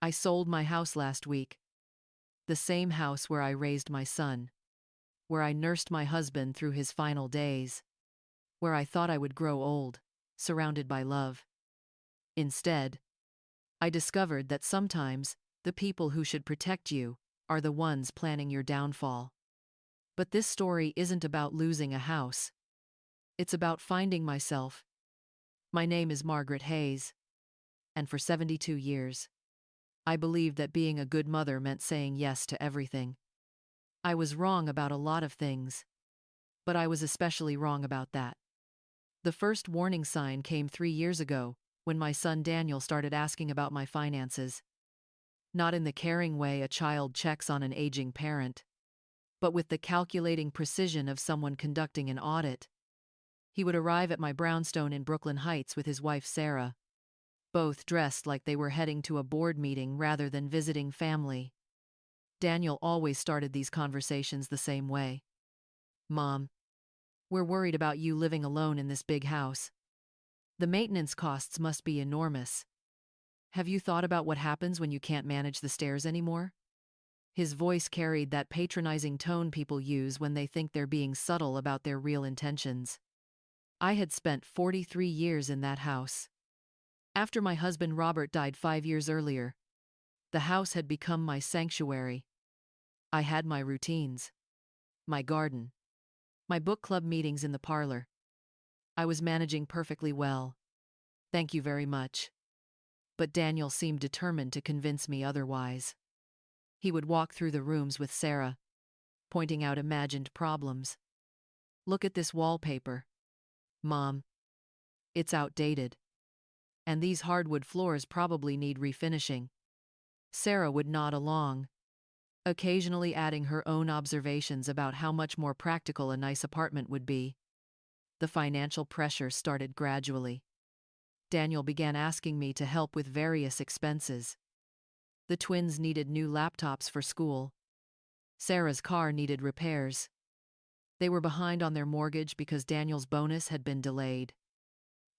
I sold my house last week. The same house where I raised my son, where I nursed my husband through his final days, where I thought I would grow old, surrounded by love. Instead, I discovered that sometimes the people who should protect you are the ones planning your downfall. But this story isn't about losing a house. It's about finding myself. My name is Margaret Hayes, and for 72 years, I believed that being a good mother meant saying yes to everything. I was wrong about a lot of things, but I was especially wrong about that. The first warning sign came 3 years ago, when my son Daniel started asking about my finances. Not in the caring way a child checks on an aging parent, but with the calculating precision of someone conducting an audit. He would arrive at my brownstone in Brooklyn Heights with his wife Sarah, both dressed like they were heading to a board meeting rather than visiting family. Daniel always started these conversations the same way. "Mom, we're worried about you living alone in this big house. The maintenance costs must be enormous. Have you thought about what happens when you can't manage the stairs anymore?" His voice carried that patronizing tone people use when they think they're being subtle about their real intentions. I had spent 43 years in that house. After my husband Robert died 5 years earlier, the house had become my sanctuary. I had my routines, my garden, my book club meetings in the parlor. I was managing perfectly well. Thank you very much. But Daniel seemed determined to convince me otherwise. He would walk through the rooms with Sarah, pointing out imagined problems. "Look at this wallpaper. Mom, it's outdated. And these hardwood floors probably need refinishing." Sarah would nod along, occasionally adding her own observations about how much more practical a nice apartment would be. The financial pressure started gradually. Daniel began asking me to help with various expenses. The twins needed new laptops for school. Sarah's car needed repairs. They were behind on their mortgage because Daniel's bonus had been delayed.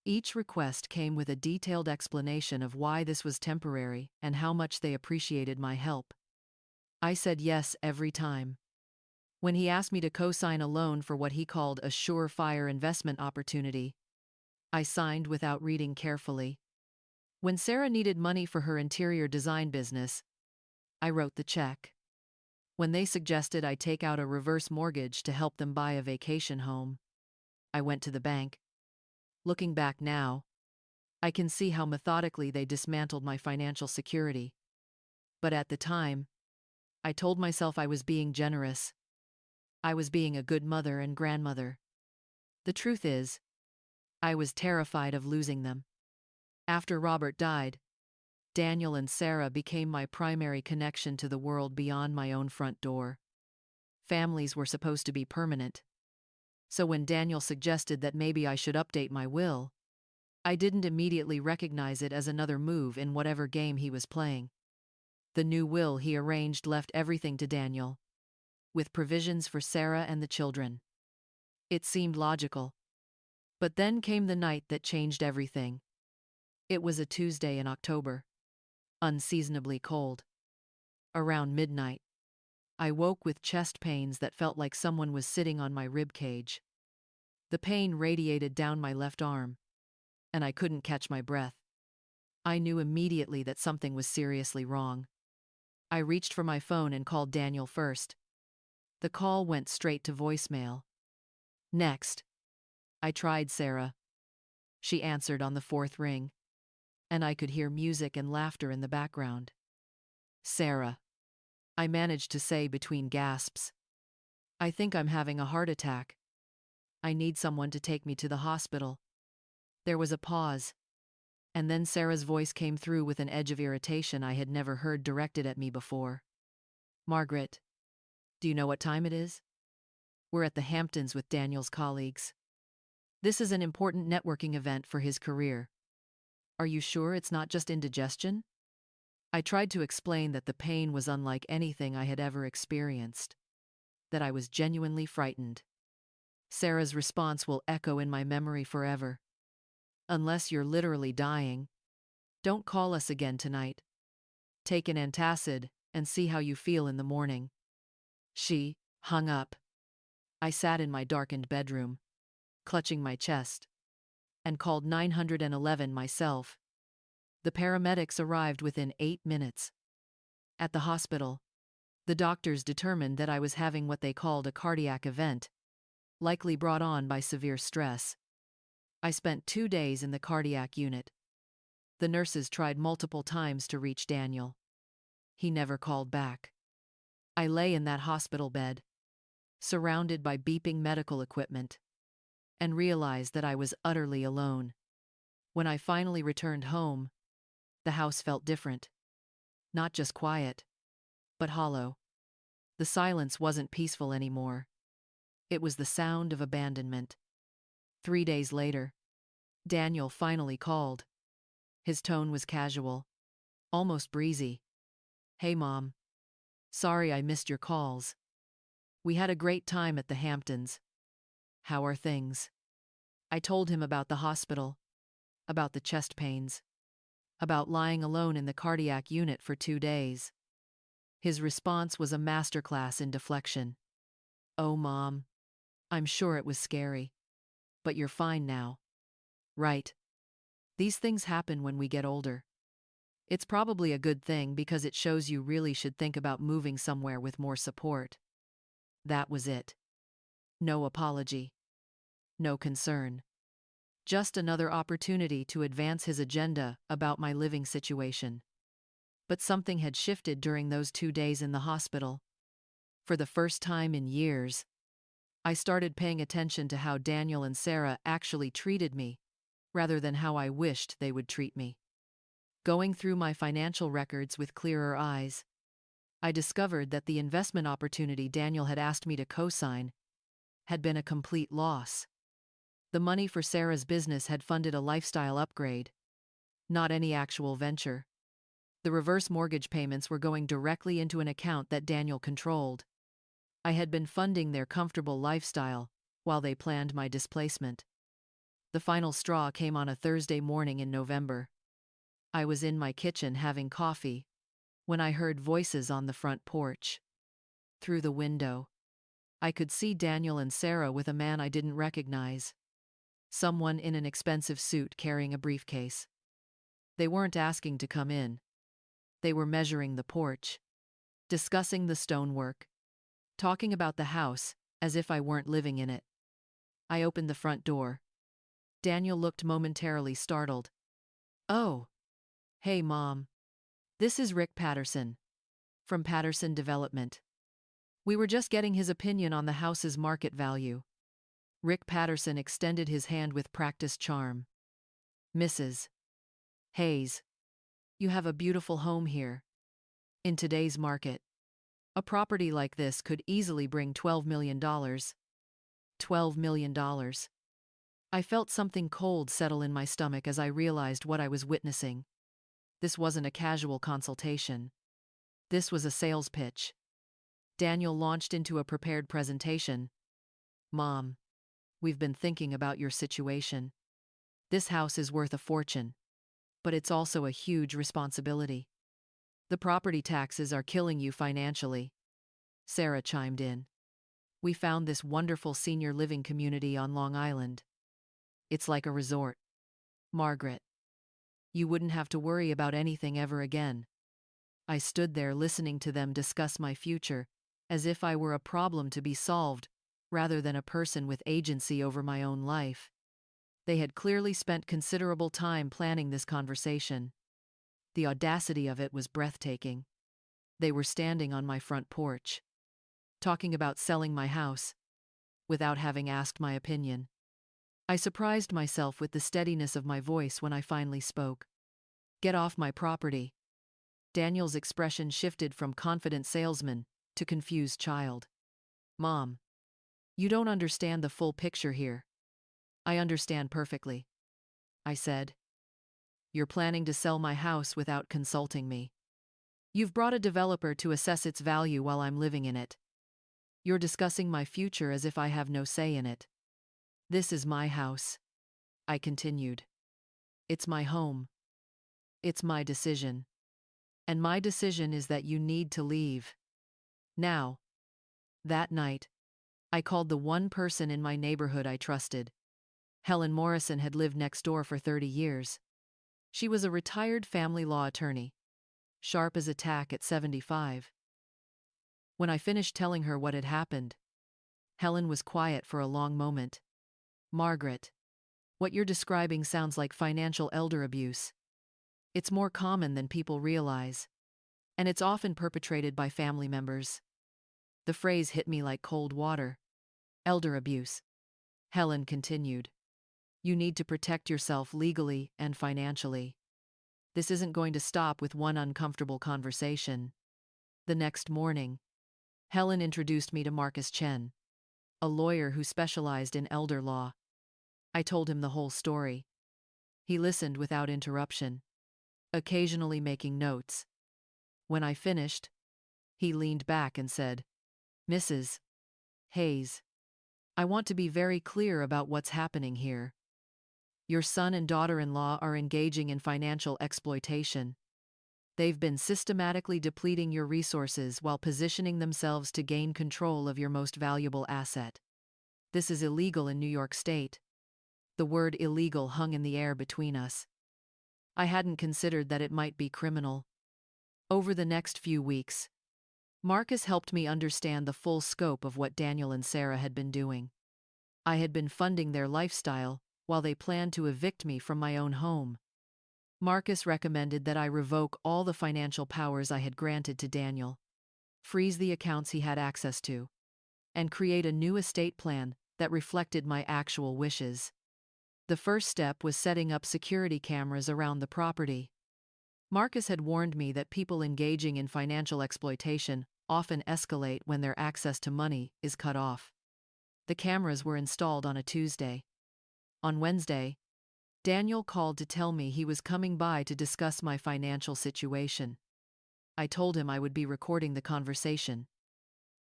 Each request came with a detailed explanation of why this was temporary and how much they appreciated my help. I said yes every time. When he asked me to co-sign a loan for what he called a surefire investment opportunity, I signed without reading carefully. When Sarah needed money for her interior design business, I wrote the check. When they suggested I take out a reverse mortgage to help them buy a vacation home, I went to the bank. Looking back now, I can see how methodically they dismantled my financial security. But at the time, I told myself I was being generous. I was being a good mother and grandmother. The truth is, I was terrified of losing them. After Robert died, Daniel and Sarah became my primary connection to the world beyond my own front door. Families were supposed to be permanent. So when Daniel suggested that maybe I should update my will, I didn't immediately recognize it as another move in whatever game he was playing. The new will he arranged left everything to Daniel, with provisions for Sarah and the children. It seemed logical. But then came the night that changed everything. It was a Tuesday in October, unseasonably cold. Around midnight, I woke with chest pains that felt like someone was sitting on my rib cage. The pain radiated down my left arm, and I couldn't catch my breath. I knew immediately that something was seriously wrong. I reached for my phone and called Daniel first. The call went straight to voicemail. Next, I tried Sarah. She answered on the fourth ring, and I could hear music and laughter in the background. "Sarah," I managed to say between gasps. "I think I'm having a heart attack. I need someone to take me to the hospital." There was a pause, and then Sarah's voice came through with an edge of irritation I had never heard directed at me before. "Margaret, do you know what time it is? We're at the Hamptons with Daniel's colleagues. This is an important networking event for his career. Are you sure it's not just indigestion?" I tried to explain that the pain was unlike anything I had ever experienced, that I was genuinely frightened. Sarah's response will echo in my memory forever. "Unless you're literally dying, don't call us again tonight." Take an antacid and see how you feel in the morning." She hung up. I sat in my darkened bedroom, clutching my chest, and called 911 myself. The paramedics arrived within 8 minutes. At the hospital, the doctors determined that I was having what they called a cardiac event, likely brought on by severe stress. I spent 2 days in the cardiac unit. The nurses tried multiple times to reach Daniel. He never called back. I lay in that hospital bed, surrounded by beeping medical equipment, and realized that I was utterly alone. When I finally returned home, the house felt different. Not just quiet, but hollow. The silence wasn't peaceful anymore. It was the sound of abandonment. 3 days later, Daniel finally called. His tone was casual, almost breezy. "Hey, Mom. Sorry I missed your calls. We had a great time at the Hamptons. How are things?" I told him about the hospital, about the chest pains, about lying alone in the cardiac unit for 2 days. His response was a masterclass in deflection. "Oh, Mom, I'm sure it was scary. But you're fine now." Right. These things happen when we get older. It's probably a good thing because it shows you really should think about moving somewhere with more support. That was it. No apology. No concern. Just another opportunity to advance his agenda about my living situation. But something had shifted during those 2 days in the hospital. For the first time in years, I started paying attention to how Daniel and Sarah actually treated me, rather than how I wished they would treat me. Going through my financial records with clearer eyes, I discovered that the investment opportunity Daniel had asked me to co-sign had been a complete loss. The money for Sarah's business had funded a lifestyle upgrade, not any actual venture. The reverse mortgage payments were going directly into an account that Daniel controlled. I had been funding their comfortable lifestyle while they planned my displacement. The final straw came on a Thursday morning in November. I was in my kitchen having coffee when I heard voices on the front porch. Through the window, I could see Daniel and Sarah with a man I didn't recognize. Someone in an expensive suit carrying a briefcase. They weren't asking to come in. They were measuring the porch, discussing the stonework, talking about the house as if I weren't living in it. I opened the front door. Daniel looked momentarily startled. "Oh. Hey, Mom. This is Rick Patterson. From Patterson Development. We were just getting his opinion on the house's market value." Rick Patterson extended his hand with practiced charm. "Mrs. Hayes, you have a beautiful home here. In today's market, a property like this could easily bring $12 million. $12 million. I felt something cold settle in my stomach as I realized what I was witnessing. This wasn't a casual consultation. This was a sales pitch. Daniel launched into a prepared presentation. "Mom, we've been thinking about your situation. This house is worth a fortune, but it's also a huge responsibility. The property taxes are killing you financially." Sarah chimed in. "We found this wonderful senior living community on Long Island. It's like a resort. Margaret, you wouldn't have to worry about anything ever again." I stood there listening to them discuss my future, as if I were a problem to be solved, rather than a person with agency over my own life. They had clearly spent considerable time planning this conversation. The audacity of it was breathtaking. They were standing on my front porch, talking about selling my house, without having asked my opinion. I surprised myself with the steadiness of my voice when I finally spoke. "Get off my property." Daniel's expression shifted from confident salesman to confused child. "Mom, you don't understand the full picture here." "I understand perfectly," I said. "You're planning to sell my house without consulting me. You've brought a developer to assess its value while I'm living in it. You're discussing my future as if I have no say in it. This is my house," I continued. "It's my home. It's my decision. And my decision is that you need to leave. Now. That night, I called the one person in my neighborhood I trusted. Helen Morrison had lived next door for 30 years. She was a retired family law attorney, sharp as a tack at 75. When I finished telling her what had happened, Helen was quiet for a long moment. Margaret, what you're describing sounds like financial elder abuse. It's more common than people realize, and it's often perpetrated by family members. The phrase hit me like cold water. Elder abuse. Helen continued. You need to protect yourself legally and financially. This isn't going to stop with one uncomfortable conversation. The next morning, Helen introduced me to Marcus Chen, a lawyer who specialized in elder law. I told him the whole story. He listened without interruption, occasionally making notes. When I finished, he leaned back and said, Mrs. Hayes, I want to be very clear about what's happening here. Your son and daughter-in-law are engaging in financial exploitation. They've been systematically depleting your resources while positioning themselves to gain control of your most valuable asset. This is illegal in New York State. The word illegal hung in the air between us. I hadn't considered that it might be criminal. Over the next few weeks, Marcus helped me understand the full scope of what Daniel and Sarah had been doing. I had been funding their lifestyle while they planned to evict me from my own home. Marcus recommended that I revoke all the financial powers I had granted to Daniel, freeze the accounts he had access to, and create a new estate plan that reflected my actual wishes. The first step was setting up security cameras around the property. Marcus had warned me that people engaging in financial exploitation often escalate when their access to money is cut off. The cameras were installed on a Tuesday. On Wednesday, Daniel called to tell me he was coming by to discuss my financial situation. I told him I would be recording the conversation.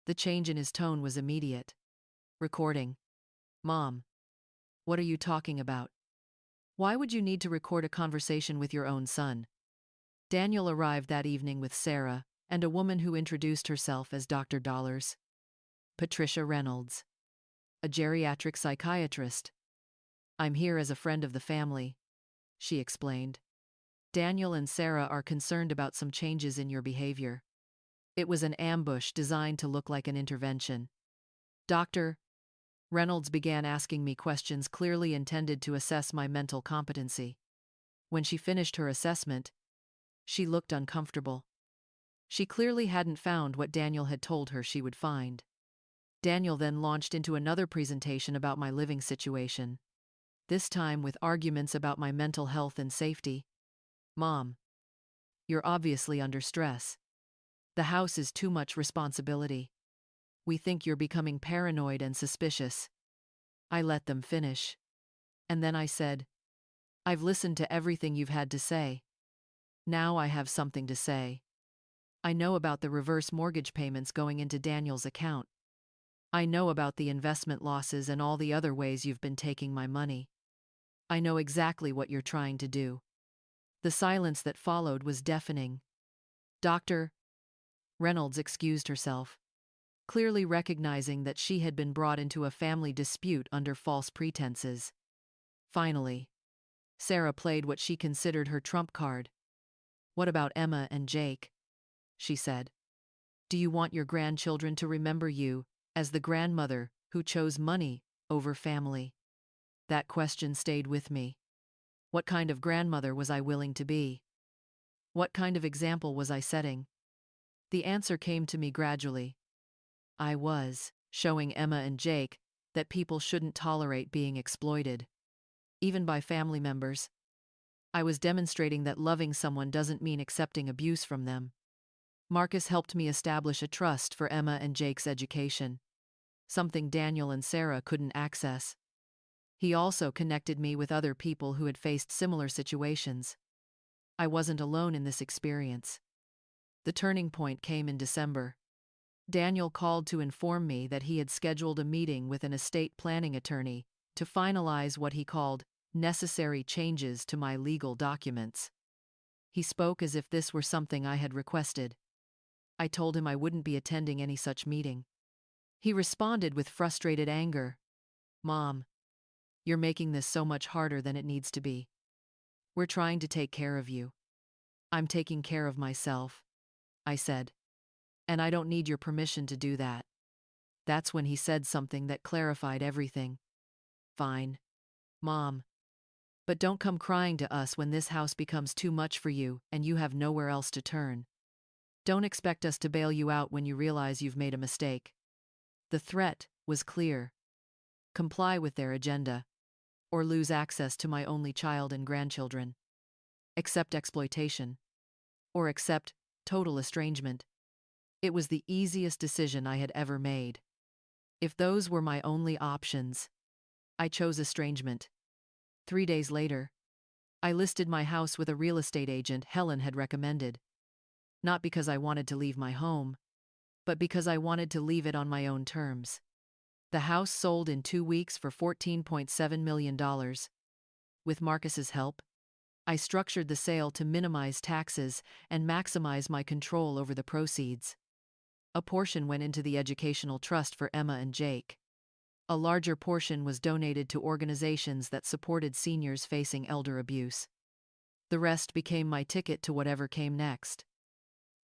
The change in his tone was immediate. Recording. Mom, what are you talking about? Why would you need to record a conversation with your own son? Daniel arrived that evening with Sarah and a woman who introduced herself as Dr. Dollars. Patricia Reynolds, a geriatric psychiatrist. I'm here as a friend of the family, she explained. Daniel and Sarah are concerned about some changes in your behavior. It was an ambush designed to look like an intervention. Dr. Reynolds began asking me questions clearly intended to assess my mental competency. When she finished her assessment, she looked uncomfortable. She clearly hadn't found what Daniel had told her she would find. Daniel then launched into another presentation about my living situation, this time with arguments about my mental health and safety. Mom, you're obviously under stress. The house is too much responsibility. We think you're becoming paranoid and suspicious. I let them finish. And then I said, I've listened to everything you've had to say. Now I have something to say. I know about the reverse mortgage payments going into Daniel's account. I know about the investment losses and all the other ways you've been taking my money. I know exactly what you're trying to do. The silence that followed was deafening. Dr. Reynolds excused herself, clearly recognizing that she had been brought into a family dispute under false pretenses. Finally, Sarah played what she considered her trump card. What about Emma and Jake? She said. Do you want your grandchildren to remember you as the grandmother who chose money over family? That question stayed with me. What kind of grandmother was I willing to be? What kind of example was I setting? The answer came to me gradually. I was showing Emma and Jake that people shouldn't tolerate being exploited, even by family members. I was demonstrating that loving someone doesn't mean accepting abuse from them. Marcus helped me establish a trust for Emma and Jake's education, something Daniel and Sarah couldn't access. He also connected me with other people who had faced similar situations. I wasn't alone in this experience. The turning point came in December. Daniel called to inform me that he had scheduled a meeting with an estate planning attorney to finalize what he called necessary changes to my legal documents. He spoke as if this were something I had requested. I told him I wouldn't be attending any such meeting. He responded with frustrated anger. Mom, you're making this so much harder than it needs to be. We're trying to take care of you. I'm taking care of myself, I said. And I don't need your permission to do that. That's when he said something that clarified everything. Fine, Mom. But don't come crying to us when this house becomes too much for you and you have nowhere else to turn. Don't expect us to bail you out when you realize you've made a mistake. The threat was clear. Comply with their agenda, or lose access to my only child and grandchildren. Accept exploitation, or accept total estrangement. It was the easiest decision I had ever made. If those were my only options, I chose estrangement. 3 days later, I listed my house with a real estate agent Helen had recommended. Not because I wanted to leave my home, but because I wanted to leave it on my own terms. The house sold in 2 weeks for $14.7 million. With Marcus's help, I structured the sale to minimize taxes and maximize my control over the proceeds. A portion went into the educational trust for Emma and Jake. A larger portion was donated to organizations that supported seniors facing elder abuse. The rest became my ticket to whatever came next.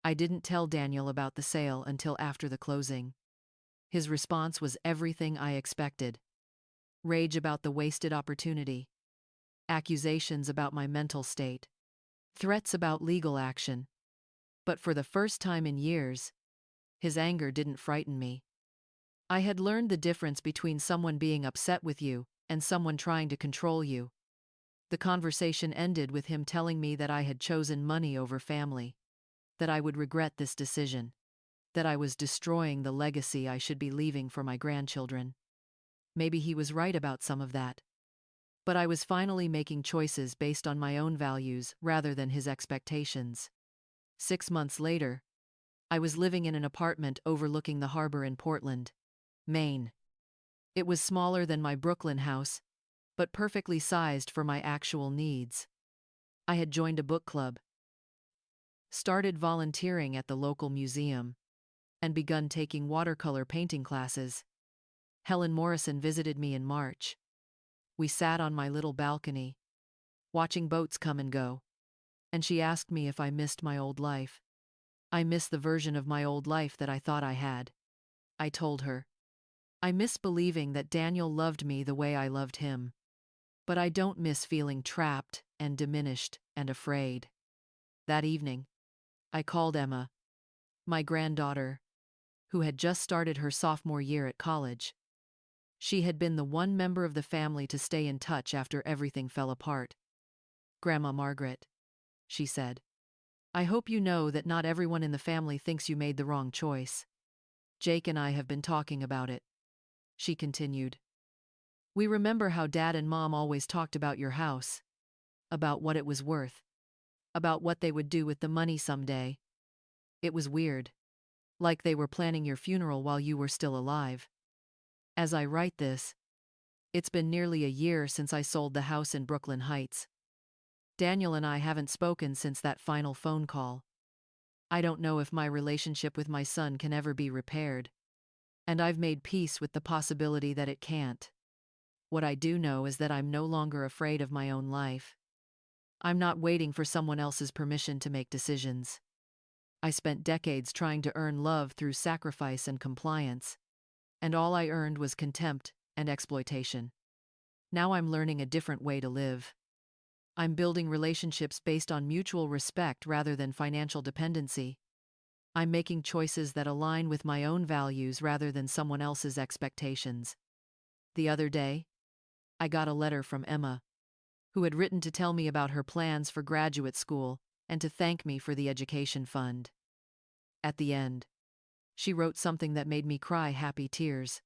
I didn't tell Daniel about the sale until after the closing. His response was everything I expected. Rage about the wasted opportunity. Accusations about my mental state. Threats about legal action. But for the first time in years, his anger didn't frighten me. I had learned the difference between someone being upset with you and someone trying to control you. The conversation ended with him telling me that I had chosen money over family, that I would regret this decision, that I was destroying the legacy I should be leaving for my grandchildren. Maybe he was right about some of that. But I was finally making choices based on my own values rather than his expectations. 6 months later, I was living in an apartment overlooking the harbor in Portland, Maine. It was smaller than my Brooklyn house, but perfectly sized for my actual needs. I had joined a book club, started volunteering at the local museum, and begun taking watercolor painting classes. Helen Morrison visited me in March. We sat on my little balcony, watching boats come and go, and she asked me if I missed my old life. I miss the version of my old life that I thought I had. I told her. I miss believing that Daniel loved me the way I loved him. But I don't miss feeling trapped and diminished and afraid. That evening, I called Emma, my granddaughter, who had just started her sophomore year at college. She had been the one member of the family to stay in touch after everything fell apart. Grandma Margaret, she said, I hope you know that not everyone in the family thinks you made the wrong choice. Jake and I have been talking about it. She continued. We remember how Dad and Mom always talked about your house, about what it was worth, about what they would do with the money someday. It was weird, like they were planning your funeral while you were still alive. As I write this, it's been nearly a year since I sold the house in Brooklyn Heights. Daniel and I haven't spoken since that final phone call. I don't know if my relationship with my son can ever be repaired, and I've made peace with the possibility that it can't. What I do know is that I'm no longer afraid of my own life. I'm not waiting for someone else's permission to make decisions. I spent decades trying to earn love through sacrifice and compliance, and all I earned was contempt and exploitation. Now I'm learning a different way to live. I'm building relationships based on mutual respect rather than financial dependency. I'm making choices that align with my own values rather than someone else's expectations. The other day, I got a letter from Emma, who had written to tell me about her plans for graduate school and to thank me for the education fund. At the end, she wrote something that made me cry happy tears.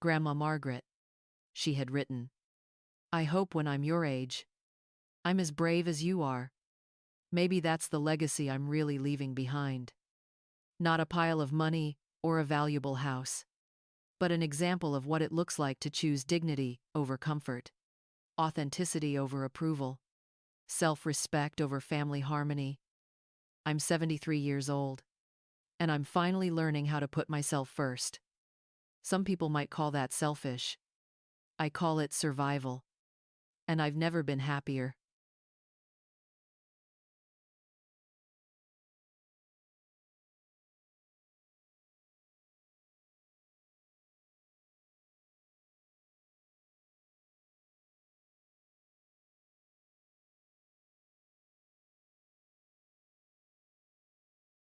Grandma Margaret, she had written. I hope when I'm your age, I'm as brave as you are. Maybe that's the legacy I'm really leaving behind. Not a pile of money or a valuable house, but an example of what it looks like to choose dignity over comfort, authenticity over approval, self-respect over family harmony. I'm 73 years old, and I'm finally learning how to put myself first. Some people might call that selfish. I call it survival. And I've never been happier.